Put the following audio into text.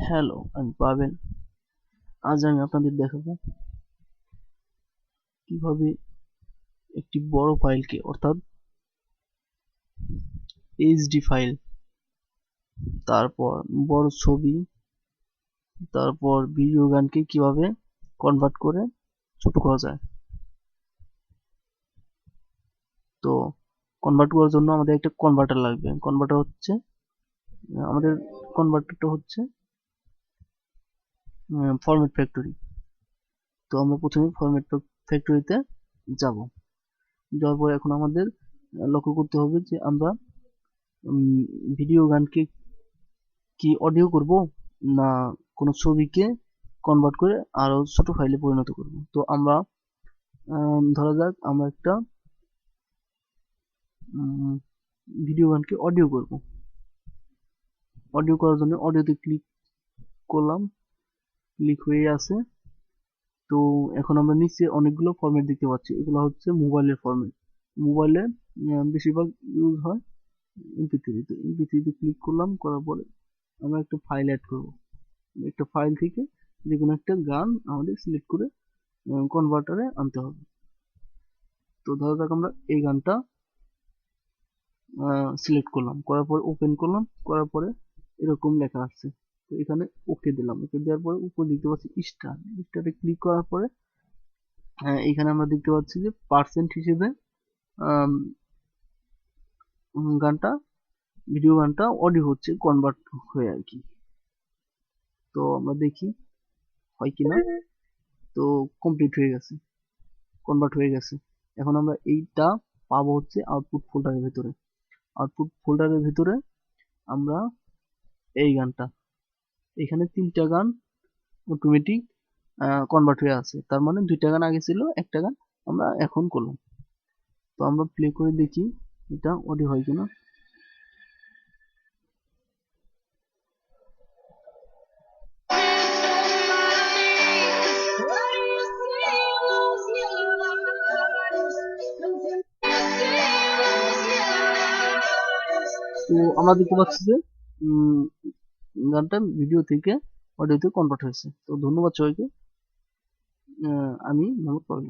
Hello, আমি পাবেল। আজ আমি আপনাদের দেখাবো কিভাবে একটি বড় ফাইলকে অর্থাৎ এইচডি ফাইল, তারপর বড় ছবি, তারপর ভিডিও গানকে কিভাবে কনভার্ট করে ছোট করা যায়। তো কনভার্ট করার জন্য আমাদের একটা কনভার্টার লাগবে। আমাদের কনভার্টারটা হচ্ছে ফরম্যাট ফ্যাক্টরি। তো আমরা প্রথমে ফরম্যাট ফ্যাক্টরিতে যাব। যাওয়ার পর এখন আমাদের লক্ষ্য করতে হবে যে আমরা ভিডিও গানকে কি অডিও করব, না কোনো ছবিকে কনভার্ট করে আরো ছোট ফাইলে পরিণত করব। তো আমরা ধরা যাক আমরা একটা ভিডিও গানকে অডিও করব। অডিও করার জন্য অডিওতে ক্লিক করলাম, ক্লিক হয়ে আছে। তো এখন আমরা নিচে অনেকগুলো ফরম্যাট দেখতে পাচ্ছি, এগুলো হচ্ছে মোবাইলের ফরম্যাট। মোবাইলে বেশিরভাগ ইউজ হয় এমপি3। তো এমপি3তে ক্লিক করলাম, করার পরে আমরা একটা ফাইল অ্যাড করব। একটা ফাইল থেকে যে কোনো একটা গান আমাদের সিলেক্ট করে কনভার্টারে আনতে হবে। তো ধরা যাক আমরা এই গানটা সিলেক্ট করলাম, করার পরে ওপেন করলাম, করার পরে এরকম লেখা আসছে। তো এখানে ওকে দিলাম, ওকে দেওয়ার পরে উপরে দেখতে পাচ্ছি স্টারে ক্লিক করার পরে এখানে আমরা দেখতে পাচ্ছি যে পার্সেন্ট হিসেবে গানটা, ভিডিও গানটা অডিও হচ্ছে, কনভার্ট হয়ে আর কি। তো আমরা দেখি হয় কিনা। তো কমপ্লিট হয়ে গেছে, কনভার্ট হয়ে গেছে। এখন আমরা এইটা পাবো হচ্ছে আউটপুট ফোল্ডারের ভিতরে। আউটপুট ফোল্ডারের ভিতরে আমরা এই গানটা, এখানে 3টা গান অটোমেটিক কনভার্ট হয়ে আছে। তার মানে 2টা গান আগে ছিল, একটা গান আমরা এখন করলাম। তো আমরা প্লে করে দেখি এটা অডিও হয় কিনা। তো আমরা দেখতে পাচ্ছি যে গানটা ভিডিও থেকে অডিওতে কনভার্ট হয়েছে। তো ধন্যবাদ সবাইকে। আমি মোহাম্মদ পাবিল।